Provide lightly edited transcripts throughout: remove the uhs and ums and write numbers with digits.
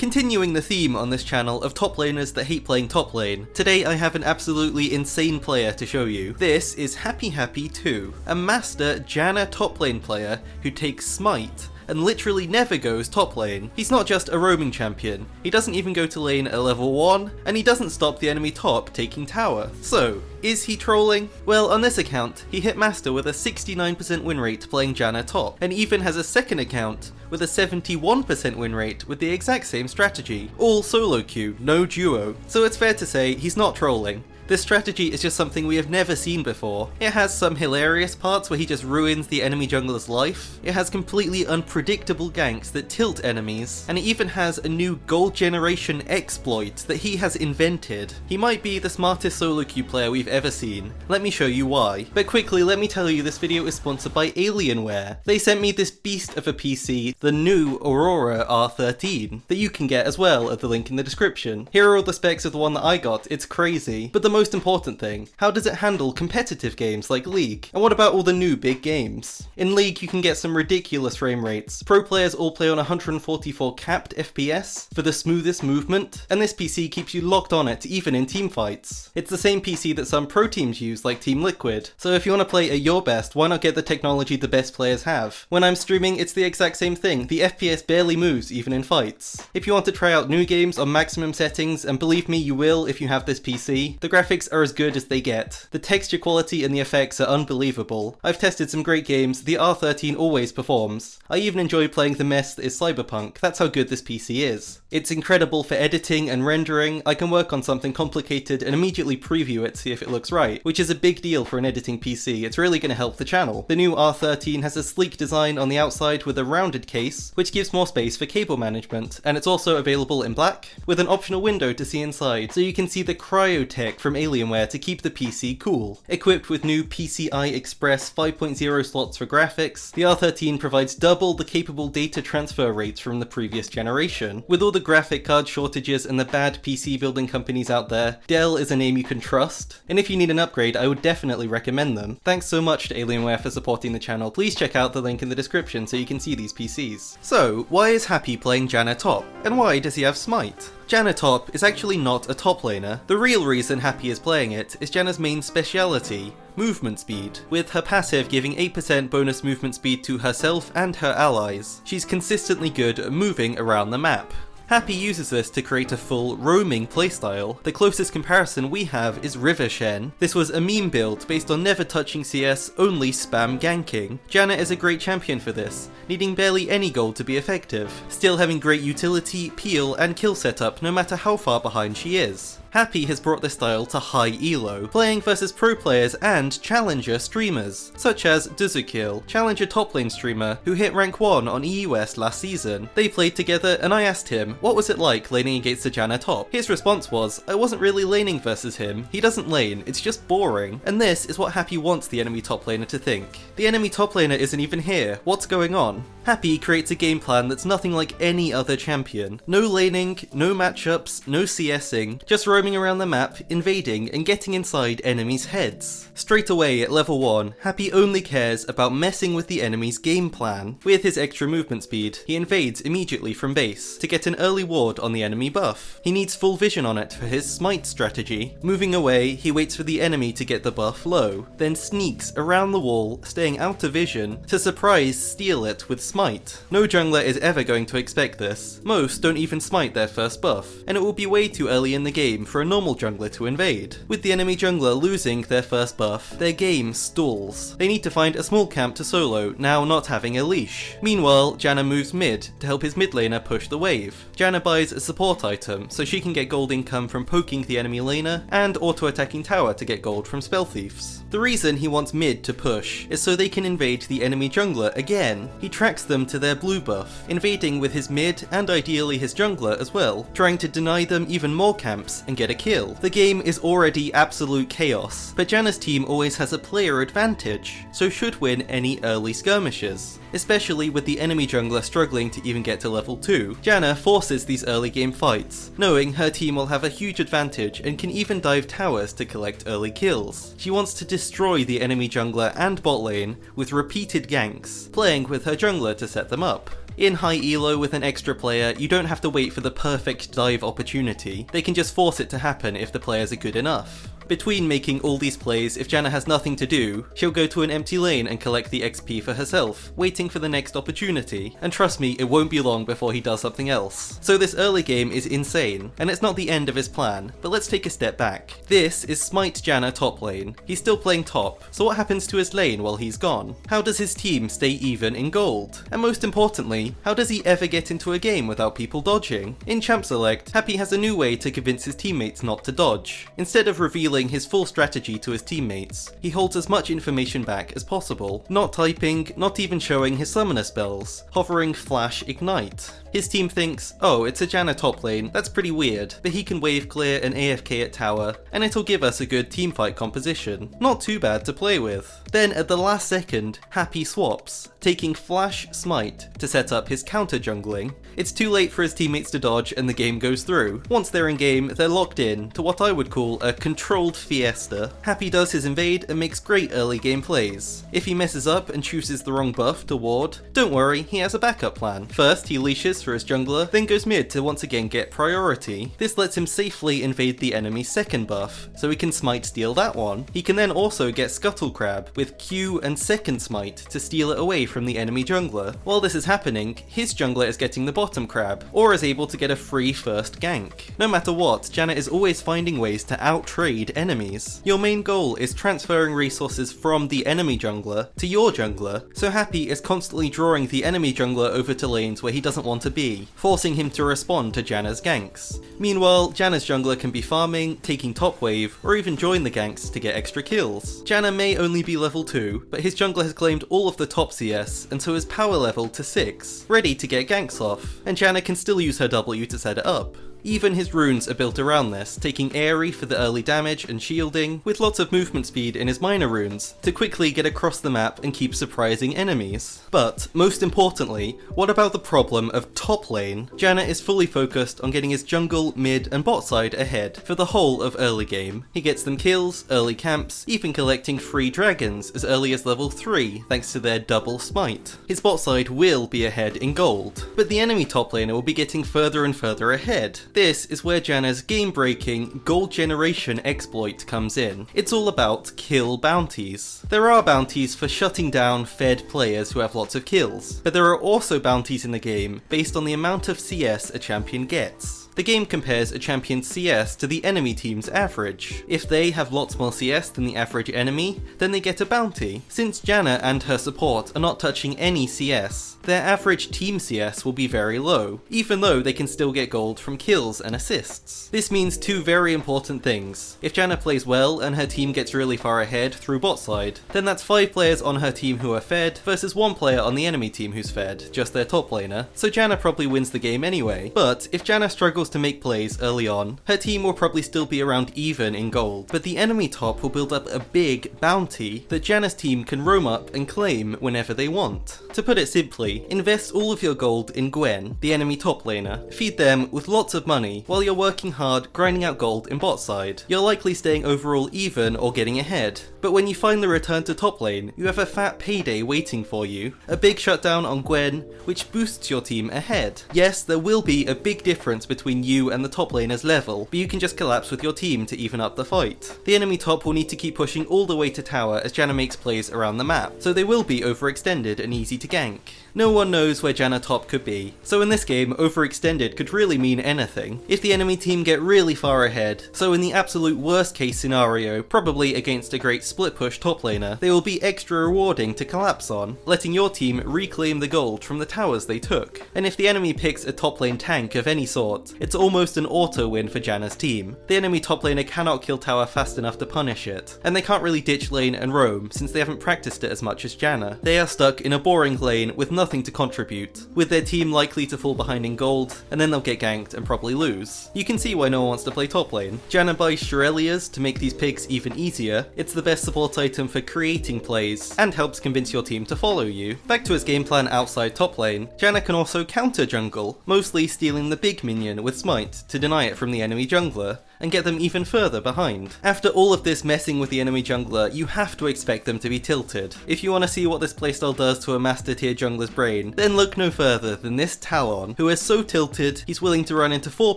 Continuing the theme on this channel of top laners that hate playing top lane, today I have an absolutely insane player to show you. This is Happy Happy 2, a master Janna top lane player who takes Smite and literally never goes top lane. He's not just a roaming champion, he doesn't even go to lane at level 1, and he doesn't stop the enemy top taking tower. So, is he trolling? Well, on this account, he hit master with a 69% win rate playing Janna top, and even has a second account with a 71% win rate with the exact same strategy. All solo queue, no duo. So it's fair to say he's not trolling. This strategy is just something we have never seen before. It has some hilarious parts where he just ruins the enemy jungler's life, it has completely unpredictable ganks that tilt enemies, and it even has a new gold generation exploit that he has invented. He might be the smartest solo queue player we've ever seen. Let me show you why. But quickly, let me tell you this video is sponsored by Alienware. They sent me this beast of a PC, the new Aurora R13, that you can get as well at the link in the description. Here are all the specs of the one that I got, it's crazy. But the most important thing, how does it handle competitive games like League? And what about all the new big games? In League you can get some ridiculous frame rates. Pro players all play on 144 capped FPS for the smoothest movement, and this PC keeps you locked on it even in team fights. It's the same PC that some pro teams use like Team Liquid, so if you want to play at your best, why not get the technology the best players have? When I'm streaming it's the exact same thing, the FPS barely moves even in fights. If you want to try out new games on maximum settings, and believe me you will if you have this PC, the graphics are as good as they get. The texture quality and the effects are unbelievable. I've tested some great games, the R13 always performs. I even enjoy playing the mess that is Cyberpunk, that's how good this PC is. It's incredible for editing and rendering. I can work on something complicated and immediately preview it to see if it looks right, which is a big deal for an editing PC, it's really going to help the channel. The new R13 has a sleek design on the outside with a rounded case, which gives more space for cable management, and it's also available in black, with an optional window to see inside, so you can see the cryotech from Alienware to keep the PC cool. Equipped with new PCI Express 5.0 slots for graphics, the R13 provides double the capable data transfer rates from the previous generation. With all the graphic card shortages and the bad PC building companies out there, Dell is a name you can trust, and if you need an upgrade I would definitely recommend them. Thanks so much to Alienware for supporting the channel. Please check out the link in the description so you can see these PCs. So, why is Happy playing Janna top? And why does he have Smite? Janna top is actually not a top laner. The real reason Happy is playing it is Janna's main speciality, movement speed, with her passive giving 8% bonus movement speed to herself and her allies. She's consistently good at moving around the map. Happy uses this to create a full roaming playstyle. The closest comparison we have is River Shen. This was a meme build based on never touching CS, only spam ganking. Janna is a great champion for this, needing barely any gold to be effective, still having great utility, peel and kill setup no matter how far behind she is. Happy has brought this style to high elo, playing versus pro players and challenger streamers, such as Duzukil, challenger top lane streamer who hit rank 1 on EU West last season. They played together and I asked him, what was it like laning against the Janna top? His response was, I wasn't really laning versus him, he doesn't lane, it's just boring. And this is what Happy wants the enemy top laner to think. The enemy top laner isn't even here, what's going on? Happy creates a game plan that's nothing like any other champion. No laning, no matchups, no CSing, just roaming around the map, invading and getting inside enemies' heads. Straight away at level 1, Happy only cares about messing with the enemy's game plan. With his extra movement speed, he invades immediately from base to get an early ward on the enemy buff. He needs full vision on it for his smite strategy. Moving away, he waits for the enemy to get the buff low, then sneaks around the wall, staying out of vision, to surprise steal it with smite. No jungler is ever going to expect this. Most don't even smite their first buff, and it will be way too early in the game for a normal jungler to invade. With the enemy jungler losing their first buff, their game stalls. They need to find a small camp to solo, now not having a leash. Meanwhile, Janna moves mid to help his mid laner push the wave. Janna buys a support item so she can get gold income from poking the enemy laner, and auto-attacking tower to get gold from spell thieves. The reason he wants mid to push is so they can invade the enemy jungler again. He tracks them to their blue buff, invading with his mid and ideally his jungler as well, trying to deny them even more camps and get a kill. The game is already absolute chaos, but Janna's team always has a player advantage, so should win any early skirmishes. Especially with the enemy jungler struggling to even get to level 2, Janna forces these early game fights, knowing her team will have a huge advantage and can even dive towers to collect early kills. She wants to destroy the enemy jungler and bot lane with repeated ganks, playing with her jungler to set them up. In high elo with an extra player, you don't have to wait for the perfect dive opportunity, they can just force it to happen if the players are good enough. Between making all these plays, if Janna has nothing to do, she'll go to an empty lane and collect the XP for herself, waiting for the next opportunity, and trust me, it won't be long before he does something else. So this early game is insane, and it's not the end of his plan, but let's take a step back. This is Smite Janna top lane. He's still playing top, so what happens to his lane while he's gone? How does his team stay even in gold? And most importantly, how does he ever get into a game without people dodging? In Champ Select, Happy has a new way to convince his teammates not to dodge. Instead of revealing his full strategy to his teammates, he holds as much information back as possible, not typing, not even showing his summoner spells, hovering Flash Ignite. His team thinks, oh, it's a Janna top lane, that's pretty weird, but he can wave clear and AFK at tower, and it'll give us a good teamfight composition. Not too bad to play with. Then at the last second, Happy swaps, taking Flash Smite to set up his counter jungling. It's too late for his teammates to dodge and the game goes through. Once they're in game, they're locked in to what I would call a controlled fiesta. Happy does his invade and makes great early game plays. If he messes up and chooses the wrong buff to ward, don't worry, he has a backup plan. First, he leashes for his jungler, then goes mid to once again get priority. This lets him safely invade the enemy's second buff, so he can smite steal that one. He can then also get Scuttle Crab with Q and second smite to steal it away from the enemy jungler. While this is happening, his jungler is getting the bottom crab, or is able to get a free first gank. No matter what, Janna is always finding ways to out-trade enemies. Your main goal is transferring resources from the enemy jungler to your jungler, so Happy is constantly drawing the enemy jungler over to lanes where he doesn't want to be, forcing him to respond to Janna's ganks. Meanwhile, Janna's jungler can be farming, taking top wave, or even join the ganks to get extra kills. Janna may only be level 2, but his jungler has claimed all of the top CS, and so is power level to 6, ready to get ganks off, and Janna can still use her W to set it up. Even his runes are built around this, taking Aerie for the early damage and shielding, with lots of movement speed in his minor runes, to quickly get across the map and keep surprising enemies. But, most importantly, what about the problem of top lane? Janna is fully focused on getting his jungle, mid and bot side ahead for the whole of early game. He gets them kills, early camps, even collecting free dragons as early as level 3 thanks to their double smite. His bot side will be ahead in gold, but the enemy top laner will be getting further and further ahead. This is where Janna's game-breaking gold generation exploit comes in. It's all about kill bounties. There are bounties for shutting down fed players who have lots of kills, but there are also bounties in the game based on the amount of CS a champion gets. The game compares a champion's CS to the enemy team's average. If they have lots more CS than the average enemy, then they get a bounty. Since Janna and her support are not touching any CS, their average team CS will be very low, even though they can still get gold from kills and assists. This means two very important things. If Janna plays well and her team gets really far ahead through bot side, then that's 5 players on her team who are fed versus 1 player on the enemy team who's fed, just their top laner, so Janna probably wins the game anyway. But if Janna struggles to make plays early on, her team will probably still be around even in gold, but the enemy top will build up a big bounty that Janna's team can roam up and claim whenever they want. To put it simply, invest all of your gold in Gwen, the enemy top laner, feed them with lots of money while you're working hard grinding out gold in bot side. You're likely staying overall even or getting ahead, but when you finally return to top lane, you have a fat payday waiting for you, a big shutdown on Gwen, which boosts your team ahead. Yes, there will be a big difference between you and the top laner's level, but you can just collapse with your team to even up the fight. The enemy top will need to keep pushing all the way to tower as Janna makes plays around the map, so they will be overextended and easy to gank. No one knows where Janna top could be, so in this game, overextended could really mean anything. If the enemy team get really far ahead, so in the absolute worst case scenario, probably against a great split push top laner, they will be extra rewarding to collapse on, letting your team reclaim the gold from the towers they took. And if the enemy picks a top lane tank of any sort, it's almost an auto win for Janna's team. The enemy top laner cannot kill tower fast enough to punish it, and they can't really ditch lane and roam since they haven't practiced it as much as Janna. They are stuck in a boring lane with nothing to contribute, with their team likely to fall behind in gold, and then they'll get ganked and probably lose. You can see why no one wants to play top lane. Janna buys Shurelya's to make these picks even easier. It's the best support item for creating plays, and helps convince your team to follow you. Back to his game plan outside top lane, Janna can also counter jungle, mostly stealing the big minion with smite to deny it from the enemy jungler, and get them even further behind. After all of this messing with the enemy jungler, you have to expect them to be tilted. If you want to see what this playstyle does to a master tier jungler's brain, then look no further than this Talon, who is so tilted he's willing to run into 4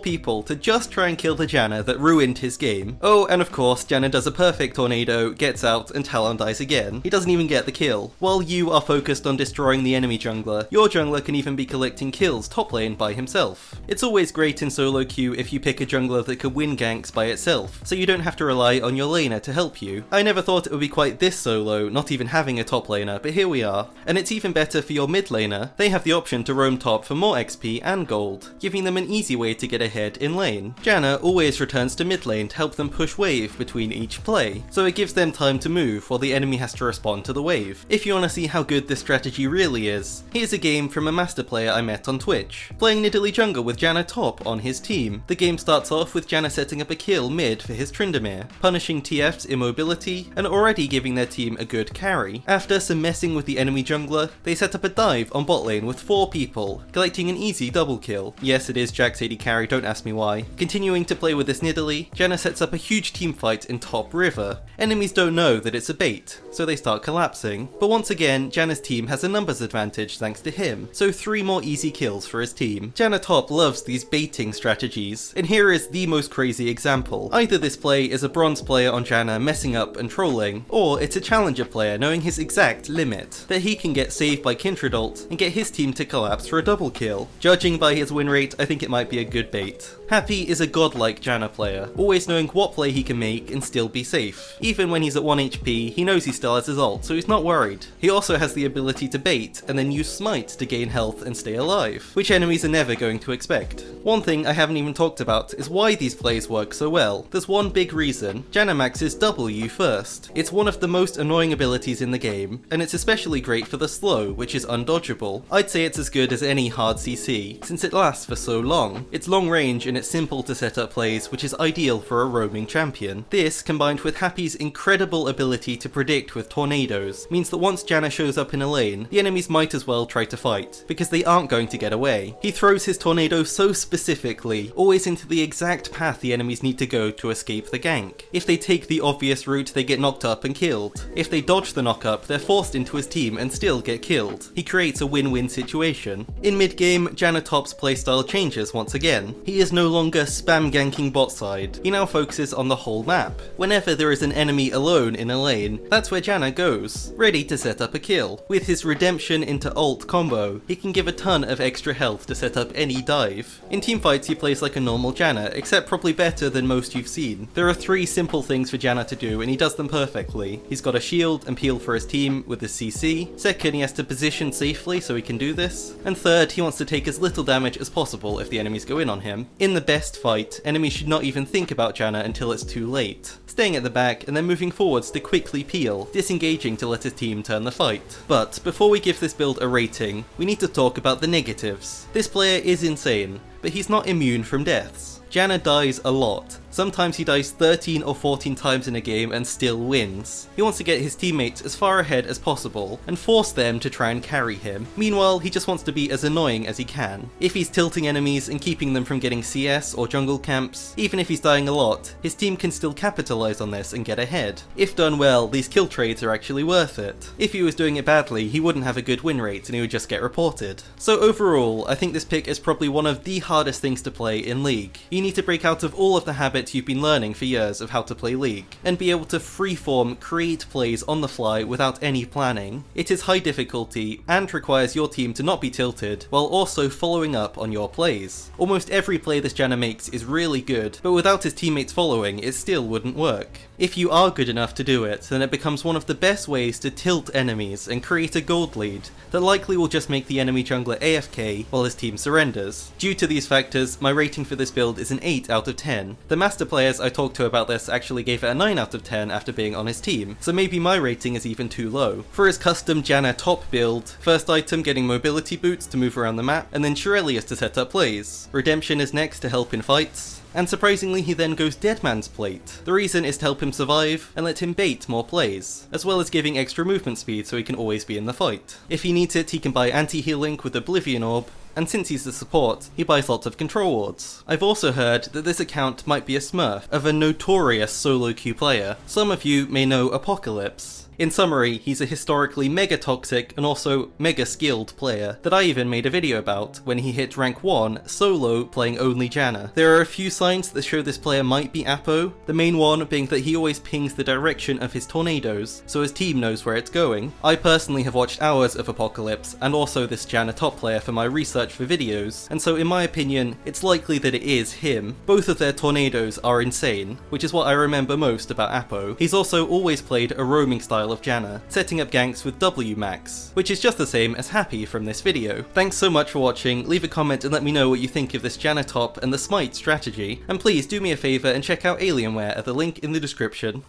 people to just try and kill the Janna that ruined his game. Oh, and of course, Janna does a perfect tornado, gets out, and Talon dies again. He doesn't even get the kill. While you are focused on destroying the enemy jungler, your jungler can even be collecting kills top lane by himself. It's always great in solo queue if you pick a jungler that could win ganks by itself, so you don't have to rely on your laner to help you. I never thought it would be quite this solo, not even having a top laner, but here we are. And it's even better for your mid laner. They have the option to roam top for more XP and gold, giving them an easy way to get ahead in lane. Janna always returns to mid lane to help them push wave between each play, so it gives them time to move while the enemy has to respond to the wave. If you want to see how good this strategy really is, here's a game from a master player I met on Twitch, playing Nidalee jungle with Janna top on his team. The game starts off with Janna setting up a kill mid for his Tryndamere, punishing TF's immobility and already giving their team a good carry. After some messing with the enemy jungler, they set up a dive on bot lane with 4 people, collecting an easy double kill. Yes, it is Jack's AD carry, don't ask me why. Continuing to play with this Nidalee, Janna sets up a huge team fight in top river. Enemies don't know that it's a bait, so they start collapsing. But once again, Janna's team has a numbers advantage thanks to him, so 3 more easy kills for his team. Janna top loves these baiting strategies, and here is the most crazy example. Either this play is a bronze player on Janna messing up and trolling, or it's a challenger player knowing his exact limit, that he can get saved by Kindred ult and get his team to collapse for a double kill. Judging by his win rate, I think it might be a good bait. Happy is a godlike Janna player, always knowing what play he can make and still be safe. Even when he's at 1 HP, he knows he still has his ult, so he's not worried. He also has the ability to bait and then use smite to gain health and stay alive, which enemies are never going to expect. One thing I haven't even talked about is why these plays work so well. There's one big reason: Janna maxes W first. It's one of the most annoying abilities in the game, and it's especially great for the slow, which is undodgeable. I'd say it's as good as any hard CC, since it lasts for so long. It's long range and it's simple to set up plays, which is ideal for a roaming champion. This, combined with Happy's incredible ability to predict with tornadoes, means that once Janna shows up in a lane, the enemies might as well try to fight, because they aren't going to get away. He throws his tornado so specifically, always into the exact path the enemies need to go to escape the gank. If they take the obvious route, they get knocked up and killed. If they dodge the knock-up, they're forced into his team and still get killed. He creates a win-win situation. In mid-game, Janna top's playstyle changes once again. He is no longer spam ganking bot side. He now focuses on the whole map. Whenever there is an enemy alone in a lane, that's where Janna goes, ready to set up a kill. With his redemption into ult combo, he can give a ton of extra health to set up any dive. In teamfights, he plays like a normal Janna, except probably better than most you've seen. There are 3 simple things for Janna to do, and he does them perfectly. He's got a shield and peel for his team with his CC. Second, he has to position safely so he can do this. And third, he wants to take as little damage as possible if the enemies go in on him. In the best fight, enemies should not even think about Janna until it's too late, staying at the back and then moving forwards to quickly peel, disengaging to let his team turn the fight. But before we give this build a rating, we need to talk about the negatives. This player is insane, but he's not immune from deaths. Janna dies a lot. Sometimes he dies 13 or 14 times in a game and still wins. He wants to get his teammates as far ahead as possible and force them to try and carry him. Meanwhile, he just wants to be as annoying as he can. If he's tilting enemies and keeping them from getting CS or jungle camps, even if he's dying a lot, his team can still capitalize on this and get ahead. If done well, these kill trades are actually worth it. If he was doing it badly, he wouldn't have a good win rate and he would just get reported. So overall, I think this pick is probably one of the hardest things to play in League. You need to break out of all of the habits you've been learning for years of how to play League, and be able to freeform create plays on the fly without any planning. It is high difficulty, and requires your team to not be tilted, while also following up on your plays. Almost every play this Janna makes is really good, but without his teammates following, it still wouldn't work. If you are good enough to do it, then it becomes one of the best ways to tilt enemies and create a gold lead that likely will just make the enemy jungler AFK while his team surrenders. Due to these factors, my rating for this build is an 8 out of 10. The master players I talked to about this actually gave it a 9 out of 10 after being on his team, so maybe my rating is even too low. For his custom Janna top build, first item getting mobility boots to move around the map, and then Shurelius to set up plays. Redemption is next to help in fights, and surprisingly he then goes Deadman's Plate. The reason is to help him survive and let him bait more plays, as well as giving extra movement speed so he can always be in the fight. If he needs it, he can buy anti-healing with Oblivion Orb, and since he's the support, he buys lots of control wards. I've also heard that this account might be a smurf of a notorious solo queue player. Some of you may know Apocalypse. In summary, he's a historically mega toxic and also mega skilled player that I even made a video about when he hit rank 1 solo playing only Janna. There are a few signs that show this player might be Apo, the main one being that he always pings the direction of his tornadoes so his team knows where it's going. I personally have watched hours of Apocalypse and also this Janna top player for my research for videos, and so in my opinion, it's likely that it is him. Both of their tornadoes are insane, which is what I remember most about Apo. He's also always played a roaming style of Janna, setting up ganks with W max, which is just the same as Happy from this video. Thanks so much for watching, leave a comment and let me know what you think of this Janna top and the Smite strategy, and please do me a favour and check out Alienware at the link in the description.